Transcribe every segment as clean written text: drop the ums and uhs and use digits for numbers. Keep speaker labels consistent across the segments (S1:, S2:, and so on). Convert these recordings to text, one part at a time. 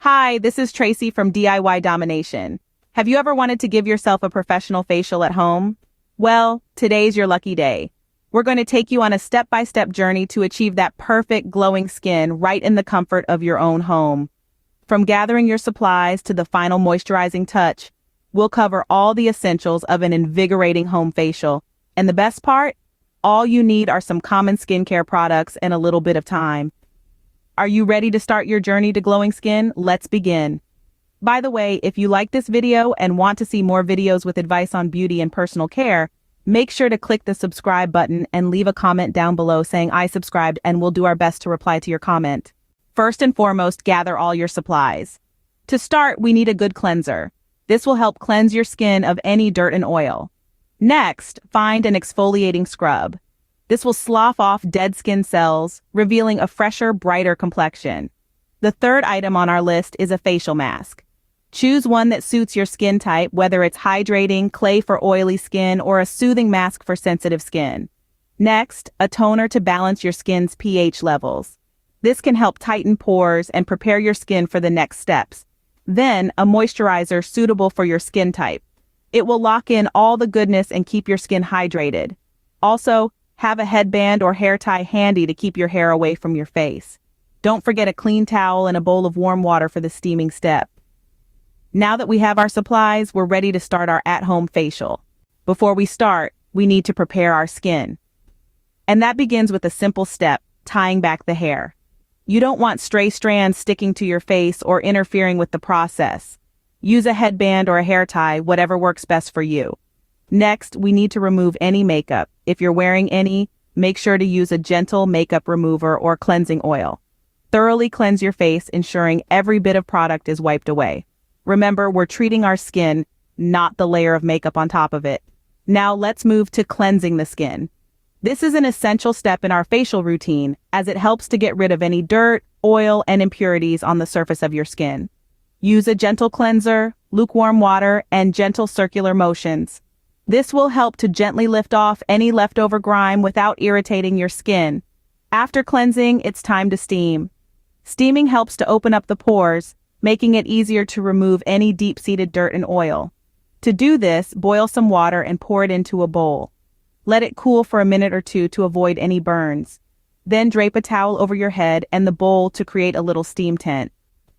S1: Hi, this is Tracy from DIY Domination. Have you ever wanted to give yourself a professional facial at home? Well, today's your lucky day. We're going to take you on a step-by-step journey to achieve that perfect glowing skin right in the comfort of your own home. From gathering your supplies to the final moisturizing touch, we'll cover all the essentials of an invigorating home facial. And the best part? All you need are some common skincare products and a little bit of time. Are you ready to start your journey to glowing skin? Let's begin. By the way, if you like this video and want to see more videos with advice on beauty and personal care, make sure to click the subscribe button and leave a comment down below saying I subscribed, and we'll do our best to reply to your comment. First and foremost, gather all your supplies. To start, we need a good cleanser. This will help cleanse your skin of any dirt and oil. Next, find an exfoliating scrub. This will slough off dead skin cells, revealing a fresher, brighter complexion. The third item on our list is a facial mask. Choose one that suits your skin type, whether it's hydrating, clay for oily skin, or a soothing mask for sensitive skin. Next, a toner to balance your skin's pH levels. This can help tighten pores and prepare your skin for the next steps. Then, a moisturizer suitable for your skin type. It will lock in all the goodness and keep your skin hydrated. Also, have a headband or hair tie handy to keep your hair away from your face. Don't forget a clean towel and a bowl of warm water for the steaming step. Now that we have our supplies, we're ready to start our at-home facial. Before we start, we need to prepare our skin. And that begins with a simple step, tying back the hair. You don't want stray strands sticking to your face or interfering with the process. Use a headband or a hair tie, whatever works best for you. Next, we need to remove any makeup. If you're wearing any, make sure to use a gentle makeup remover or cleansing oil. Thoroughly cleanse your face, ensuring every bit of product is wiped away. Remember, we're treating our skin, not the layer of makeup on top of it. Now let's move to cleansing the skin. This is an essential step in our facial routine, as it helps to get rid of any dirt, oil, and impurities on the surface of your skin. Use a gentle cleanser, lukewarm water, and gentle circular motions. This will help to gently lift off any leftover grime without irritating your skin. After cleansing, it's time to steam. Steaming helps to open up the pores, making it easier to remove any deep-seated dirt and oil. To do this, boil some water and pour it into a bowl. Let it cool for a minute or two to avoid any burns. Then drape a towel over your head and the bowl to create a little steam tent.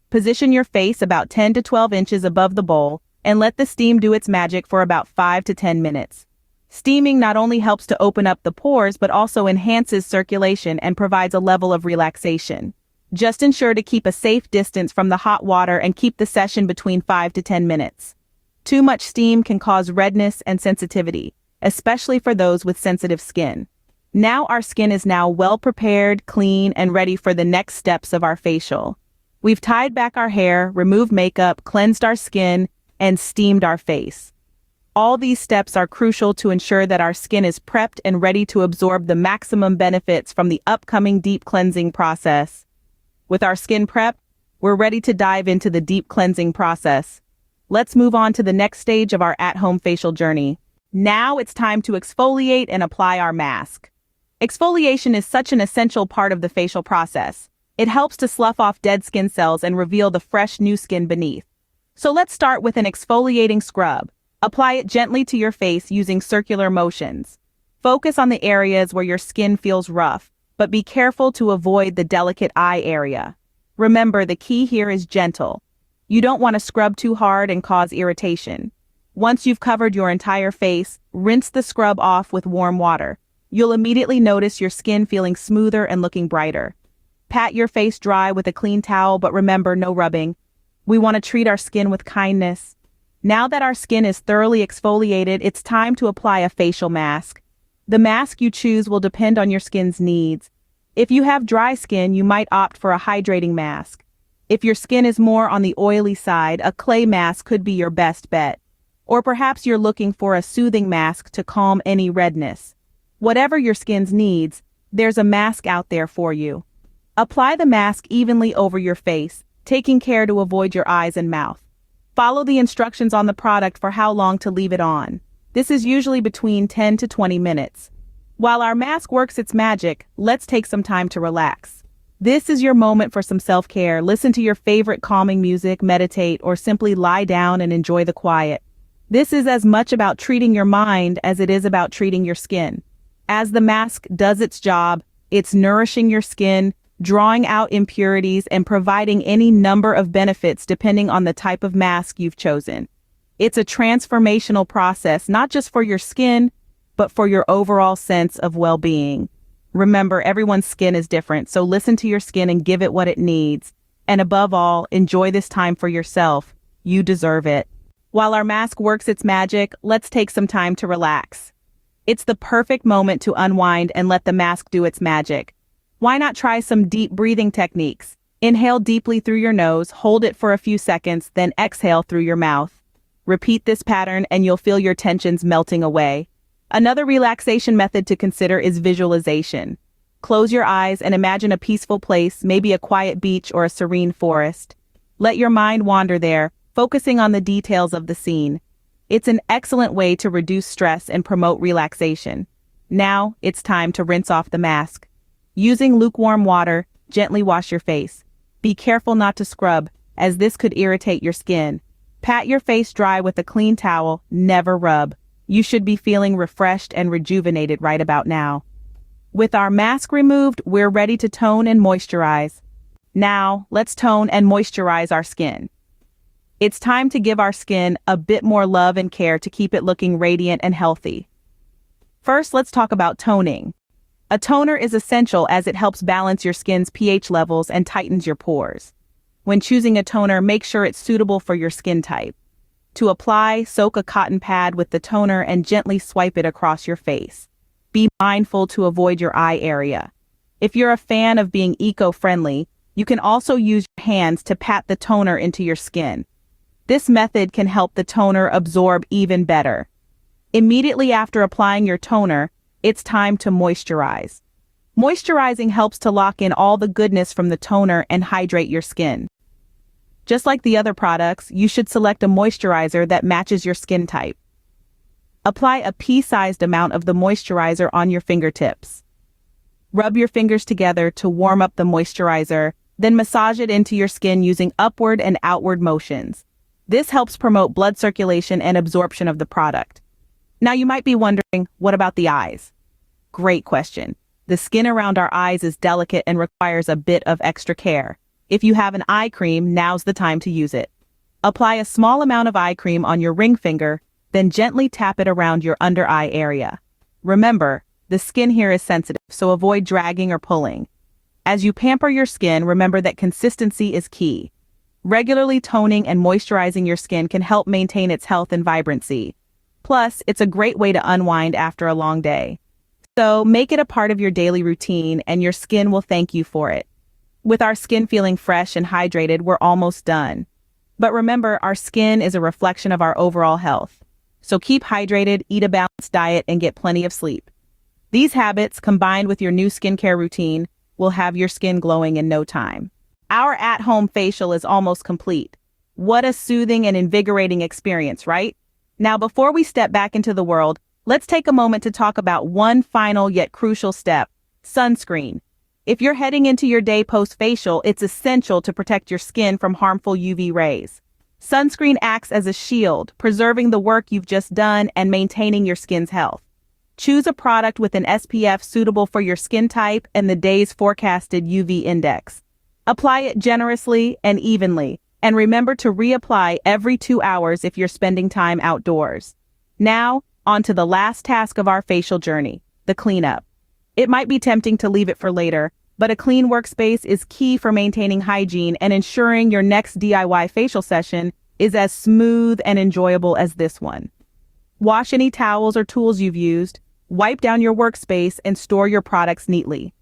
S1: Position your face about 10 to 12 inches above the bowl and let the steam do its magic for about 5 to 10 minutes. Steaming not only helps to open up the pores but also enhances circulation and provides a level of relaxation. Just ensure to keep a safe distance from the hot water and keep the session between 5 to 10 minutes. Too much steam can cause redness and sensitivity, especially for those with sensitive skin. Now our skin is well prepared, clean, and ready for the next steps of our facial. We've tied back our hair, removed makeup, cleansed our skin, and steamed our face. All these steps are crucial to ensure that our skin is prepped and ready to absorb the maximum benefits from the upcoming deep cleansing process. With our skin prepped, we're ready to dive into the deep cleansing process. Let's move on to the next stage of our at-home facial journey. Now it's time to exfoliate and apply our mask. Exfoliation is such an essential part of the facial process. It helps to slough off dead skin cells and reveal the fresh new skin beneath. So let's start with an exfoliating scrub. Apply it gently to your face using circular motions. Focus on the areas where your skin feels rough, but be careful to avoid the delicate eye area. Remember, the key here is gentle. You don't want to scrub too hard and cause irritation. Once you've covered your entire face, rinse the scrub off with warm water. You'll immediately notice your skin feeling smoother and looking brighter. Pat your face dry with a clean towel, but remember, no rubbing. We want to treat our skin with kindness. Now that our skin is thoroughly exfoliated, it's time to apply a facial mask. The mask you choose will depend on your skin's needs. If you have dry skin, you might opt for a hydrating mask. If your skin is more on the oily side, a clay mask could be your best bet. Or perhaps you're looking for a soothing mask to calm any redness. Whatever your skin's needs, there's a mask out there for you. Apply the mask evenly over your face, taking care to avoid your eyes and mouth. Follow the instructions on the product for how long to leave it on. This is usually between 10 to 20 minutes. While our mask works its magic, let's take some time to relax. This is your moment for some self-care. Listen to your favorite calming music, meditate, or simply lie down and enjoy the quiet. This is as much about treating your mind as it is about treating your skin. As the mask does its job, it's nourishing your skin, drawing out impurities, and providing any number of benefits depending on the type of mask you've chosen. It's a transformational process, not just for your skin, but for your overall sense of well-being. Remember, everyone's skin is different, so listen to your skin and give it what it needs. And above all, enjoy this time for yourself. You deserve it. While our mask works its magic, let's take some time to relax. It's the perfect moment to unwind and let the mask do its magic. Why not try some deep breathing techniques? Inhale deeply through your nose, hold it for a few seconds, then exhale through your mouth. Repeat this pattern and you'll feel your tensions melting away. Another relaxation method to consider is visualization. Close your eyes and imagine a peaceful place, maybe a quiet beach or a serene forest. Let your mind wander there, focusing on the details of the scene. It's an excellent way to reduce stress and promote relaxation. Now, it's time to rinse off the mask. Using lukewarm water, gently wash your face. Be careful not to scrub, as this could irritate your skin. Pat your face dry with a clean towel, never rub. You should be feeling refreshed and rejuvenated right about now. With our mask removed, we're ready to tone and moisturize. Now, let's tone and moisturize our skin. It's time to give our skin a bit more love and care to keep it looking radiant and healthy. First, let's talk about toning. A toner is essential as it helps balance your skin's pH levels and tightens your pores. When choosing a toner, make sure it's suitable for your skin type. To apply, soak a cotton pad with the toner and gently swipe it across your face. Be mindful to avoid your eye area. If you're a fan of being eco-friendly, you can also use your hands to pat the toner into your skin. This method can help the toner absorb even better. Immediately after applying your toner, it's time to moisturize. Moisturizing helps to lock in all the goodness from the toner and hydrate your skin. Just like the other products, you should select a moisturizer that matches your skin type. Apply a pea-sized amount of the moisturizer on your fingertips. Rub your fingers together to warm up the moisturizer, then massage it into your skin using upward and outward motions. This helps promote blood circulation and absorption of the product. Now you might be wondering, what about the eyes? Great question. The skin around our eyes is delicate and requires a bit of extra care. If you have an eye cream, now's the time to use it. Apply a small amount of eye cream on your ring finger, then gently tap it around your under eye area. Remember, the skin here is sensitive, so avoid dragging or pulling. As you pamper your skin, remember that consistency is key. Regularly toning and moisturizing your skin can help maintain its health and vibrancy. Plus, it's a great way to unwind after a long day. So, make it a part of your daily routine and your skin will thank you for it. With our skin feeling fresh and hydrated, we're almost done. But remember, our skin is a reflection of our overall health. So keep hydrated, eat a balanced diet, and get plenty of sleep. These habits, combined with your new skincare routine, will have your skin glowing in no time. Our at-home facial is almost complete. What a soothing and invigorating experience, right? Now, before we step back into the world, let's take a moment to talk about one final yet crucial step: sunscreen. If you're heading into your day post-facial, it's essential to protect your skin from harmful UV rays. Sunscreen acts as a shield, preserving the work you've just done and maintaining your skin's health. Choose a product with an SPF suitable for your skin type and the day's forecasted UV index. Apply it generously and evenly, and remember to reapply every 2 hours if you're spending time outdoors. Now, on to the last task of our facial journey, the cleanup. It might be tempting to leave it for later, but a clean workspace is key for maintaining hygiene and ensuring your next DIY facial session is as smooth and enjoyable as this one. Wash any towels or tools you've used, wipe down your workspace, and store your products neatly.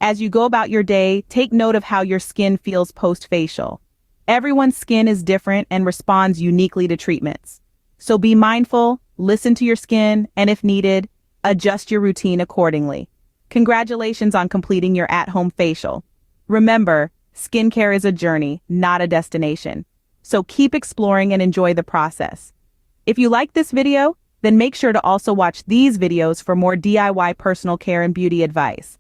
S1: As you go about your day, take note of how your skin feels post-facial. Everyone's skin is different and responds uniquely to treatments. So be mindful, listen to your skin, and if needed, adjust your routine accordingly. Congratulations on completing your at-home facial. Remember, skincare is a journey, not a destination. So keep exploring and enjoy the process. If you like this video, then make sure to also watch these videos for more DIY personal care and beauty advice.